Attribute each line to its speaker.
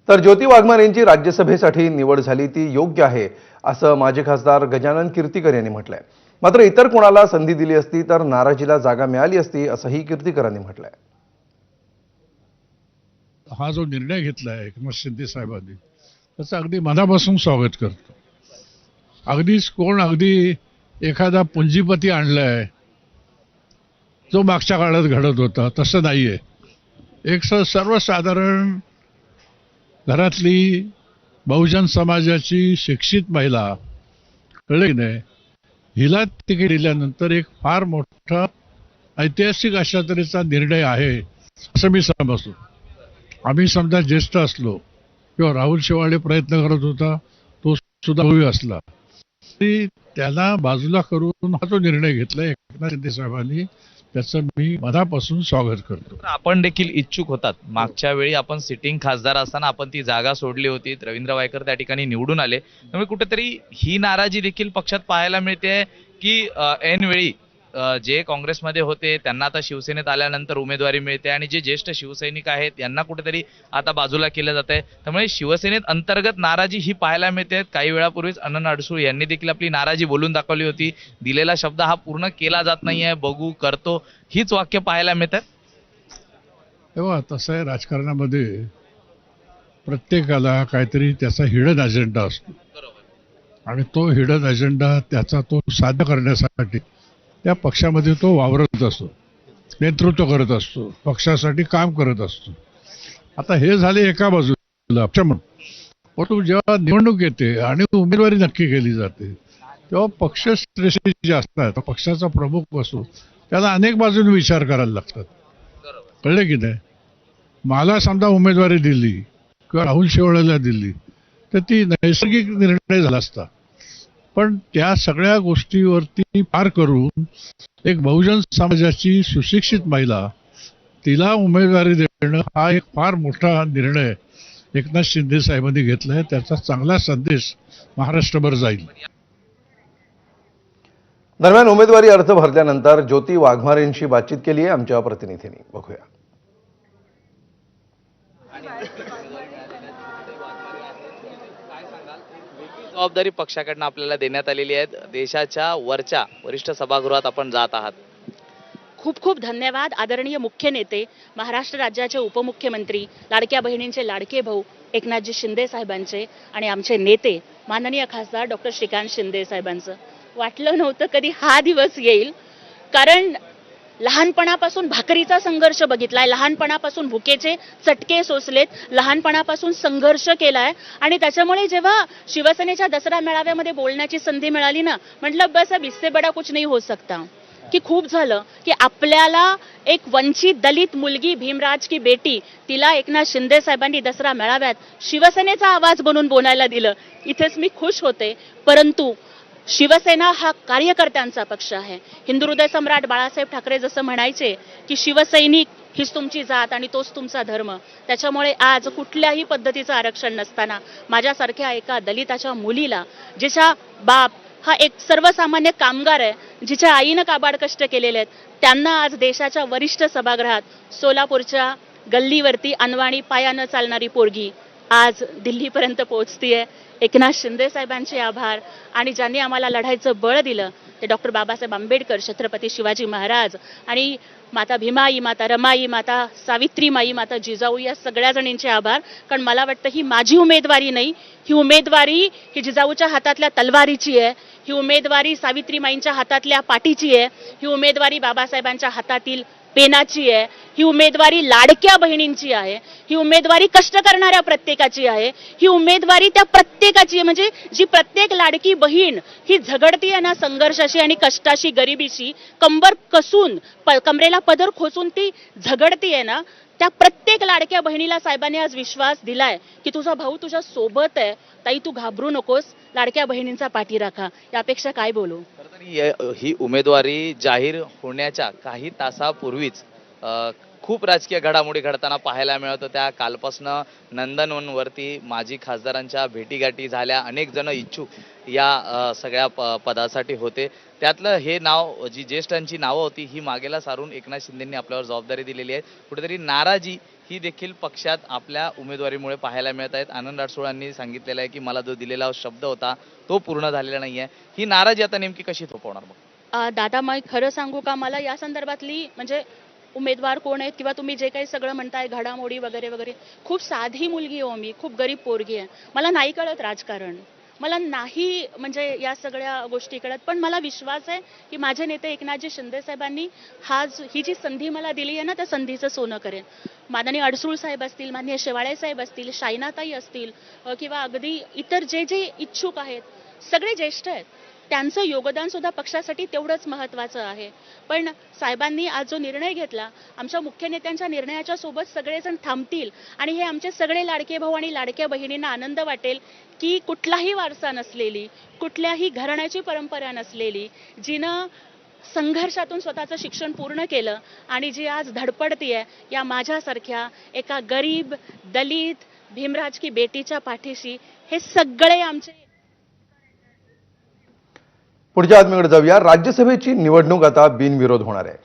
Speaker 1: तर ज्योती वाघमारे यांची राज्यसभेसाठी निवड झाली ती योग्य आहे असं माजी खासदार गजानन कीर्तीकर यांनी म्हटलंय। मात्र इतर कोणाला संधी दिली असती तर नाराजीला जागा मिळाली असती असंही कीर्तीकरांनी म्हटलंय।
Speaker 2: हा जो निर्णय घेतलाय एकनाथ शिंदे साहेबांनी त्याचं अगदी मनापासून स्वागत करतो। अगदीच कोण अगदी एखादा पुंजीपती आणलाय जो मागच्या काळात घडत होता तसं नाहीये। एक सर्वसाधारण घरातली बहुजन समाजाची शिक्षित महिला, कळले की नाही, हिला तिकीट दिल्यानंतर एक फार मोठा ऐतिहासिक अशा तऱ्हेचा निर्णय आहे असं मी समजतो। आम्ही समजा ज्येष्ठ असलो किंवा राहुल शेवाळे प्रयत्न करत होता तो सुद्धा भव्य असला तरी त्याला बाजूला करून हा जो निर्णय घेतलाय एकनाथ शिंदे साहेबांनी त्याचं मी मनापासून स्वागत करतो।
Speaker 3: आपण देखील इच्छुक होतात। मागच्या वेळी आपण सिटिंग खासदार असताना आपण ती जागा सोडली होती। रवींद्र वायकर त्या ठिकाणी निवडून आले। त्यामुळे कुठेतरी ही नाराजी देखील पक्षात पाहायला मिळते की ऐन वेळी जे काँग्रेसमध्ये होते त्यांना आता शिवसेनेत आल्यानंतर उमेदवारी मिळते आणि जे ज्येष्ठ शिवसैनिक आहेत यांना कुठेतरी आता बाजूला केलं जात आहे। त्यामुळे शिवसेनेत अंतर्गत नाराजी ही पाहायला मिळते। काही वेळापूर्वीच अनंत अडसूळ यांनी देखील आपली नाराजी बोलून दाखवली होती। दिलेला शब्द हा पूर्ण केला जात नाहीये, बघू करतो हीच वाक्य पाहायला मिळतात।
Speaker 2: तेव्हा तसं आहे, राजकारणामध्ये प्रत्येकाला काहीतरी त्याचा हिडन अजेंडा असतो आणि तो हिडन अजेंडा त्याचा तो साध्य करण्यासाठी त्या पक्षामध्ये तो वावरत असतो, नेतृत्व करत असतो, पक्षासाठी काम करत असतो। आता हे झाले एका बाजूला परंतु जेव्हा निवडणूक येते आणि उमेदवारी नक्की केली जाते तेव्हा पक्षश्रेष्ठी जे असतात, पक्षाचा प्रमुख असतो, त्याला अनेक बाजूने विचार करायला लागतात, कळले की नाही। मला समजा उमेदवारी दिली किंवा राहुल शेवाळेला दिली तर ती नैसर्गिक निर्णय झाला असता, पण त्या सगळ्या गोष्टीवरती पार करून एक बहुजन समाजाची सुशिक्षित महिला तिला उमेदवारी देणं हा एक फार मोठा निर्णय एकनाथ शिंदे साहेबांनी घेतलाय। त्याचा चांगला संदेश महाराष्ट्रभर जाईल।
Speaker 1: दरम्यान उमेदवारी अर्ज भरल्यानंतर ज्योती वाघमारेंशी बातचीत केली आहे आमच्या प्रतिनिधींनी, बघूया।
Speaker 3: जबाबदारी पक्षाकडून आपल्याला देण्यात आलेली आहे। देशाच्या वरच्या वरिष्ठ सभागृहात आपण जात आहात।
Speaker 4: खूप खूप धन्यवाद आदरणीय मुख्य नेते, महाराष्ट्र राज्याचे उपमुख्यमंत्री, लाडक्या बहिणींचे लाडके भाऊ एकनाथजी शिंदे साहेबांचे आणि आमचे नेते माननीय खासदार डॉक्टर श्रीकांत शिंदे साहेबांचं। वाटलं नव्हतं कधी हा दिवस येईल, कारण लहानपणापासून भाकरीचा संघर्ष बघितलाय, लहानपणापासून भुकेचे चटके सोसलेत, लहानपणापासून संघर्ष केलाय आणि त्याच्यामुळे जेव्हा शिवसेनेच्या दसरा मेळाव्यामध्ये बोलण्याची संधी मिळाली ना, म्हटलं बस अब इससे बडा कुछ नहीं हो सकता, की खूप झालं की आपल्याला एक वंचित दलित मुलगी, भीमराज की बेटी, तिला एकनाथ शिंदे साहेबांनी दसरा मेळाव्यात शिवसेनेचा आवाज बनून बोलायला दिलं। इथेच मी खुश होते, परंतु शिवसेना हा कार्यकर्त्यांचा पक्ष आहे। हिंदू हृदय सम्राट बाळासाहेब ठाकरे जसं म्हणायचे की शिवसैनिक हीच तुमची जात आणि तोच तुमचा धर्म, त्याच्यामुळे आज कुठल्याही पद्धतीचं आरक्षण नसताना माझ्यासारख्या एका दलिताच्या मुलीला, जिचा बाप हा एक सर्वसामान्य कामगार आहे, जिच्या आईनं काबाड कष्ट केलेले आहेत, त्यांना आज देशाच्या वरिष्ठ सभागृहात सोलापूरच्या गल्लीवरती अनवाणी पायानं चालणारी पोरगी आज दिल्लीपर्यंत पोहोचतीये। एकनाथ शिंदे साहेबांचे आभार आणि ज्यांनी आम्हाला लढायचं बळ दिलं ते डॉक्टर बाबासाहेब आंबेडकर, छत्रपती शिवाजी महाराज आणि माता भीमाई, माता रमाई, माता सावित्रीमाई, माता जिजाऊ या सगळ्या जणींचे आभार। कारण मला वाटतं ही माझी उमेदवारी नाही, ही उमेदवारी ही जिजाऊच्या हातातल्या तलवारीची आहे, ही उमेदवारी सावित्रीमाईंच्या हातातल्या पाटीची आहे, ही उमेदवारी बाबासाहेबांच्या हातातील पेनाची आहे, ही उमेदवारी लाडक्या बहिणींची आहे, ही उमेदवारी कष्ट करणाऱ्या प्रत्येकाची आहे, ही उमेदवारी त्या प्रत्येकाची आहे, म्हणजे जी प्रत्येक लाडकी बहीण ही झगडतीये ना संघर्षाशी आणि कष्टाशी, गरिबीशी, कंबर कसून कमरेला पदर खोचून ती झगडतीये ना, त्या प्रत्येक लाडक्या बहिणीला साहेबांनी आज विश्वास दिलाय की तुझा भाऊ तुझ्या सोबत आहे, ताई तू घाबरू नकोस, लाडक्या बहिणींचा पाठीराखा। यापेक्षा काय बोलू।
Speaker 3: ही उमेदवारी जाहीर होण्याच्या काही तासापूर्वीच खूप राजकीय घडामोडी घडताना पाहायला मिळत होत्या। कालपासनं नंदनवनवरती माजी खासदारांच्या भेटीगाठी झाल्या, अनेक जण इच्छुक या सगळ्या पदासाठी होते। त्यातलं हे नाव, जी ज्येष्ठांची नावं होती ही मागेला सारून एकनाथ शिंदेंनी आपल्यावर जबाबदारी दिलेली आहे। कुठेतरी नाराजी ही देखील पक्षात आपल्या उमेदवारीमुळे पाहायला मिळत आहेत. आनंद अडसूळांनी सांगितलेलं आहे की मला जो दिलेला शब्द होता तो पूर्ण झालेला नाहीये. ही नाराजी आता नेमकी कशी थोपवणार मग?
Speaker 4: दादा, मग खरं सांगू का, मला या संदर्भातली म्हणजे उमेदवार कोण आहेत किंवा तुम्ही जे काही सगळं म्हणताय घडामोडी वगैरे वगैरे, खूप साधी मुलगी हो मी, खूप गरीब पोरगी आहे. मला नाही कळत राजकारण, मला नाही म्हणजे या सगळ्या गोष्टी कळत. पण मला विश्वास आहे की माझे नेते एकनाथजी शिंदे साहेबांनी ही जी संधी मला दिली आहे ना, त्या संधीचं सोनं करेन. माननीय अडसूळ साहेब असतील, माननीय शेवाळे साहेब असतील, शायनाताई असतील किंवा अगदी इतर जे जे इच्छुक आहेत, सगळे ज्येष्ठ आहेत, त्यांचं योगदान सुद्धा पक्षासाठी तेवढंच महत्त्वाचं आहे. पण साहेबांनी आज जो निर्णय घेतला, आमच्या मुख्य नेत्यांच्या निर्णयाच्या सोबत सगळेजण थांबतील आणि हे आमचे सगळे लाडके भाऊ आणि लाडक्या बहिणींना आनंद वाटेल की कुठलाही वारसा नसलेली, कुठल्याही घराण्याची परंपरा नसलेली, जिनं संघर्षातून स्वतःचं शिक्षण पूर्ण केलं आणि जी आज धडपडतीये, या माझ्यासारख्या एका गरीब दलित भीमराज की बेटीच्या पाठीशी हे सगळे आमचे.
Speaker 1: पुढच्या बातमीकडे जाऊया. राज्यसभेची निवडणूक आता बिनविरोध होणार आहे.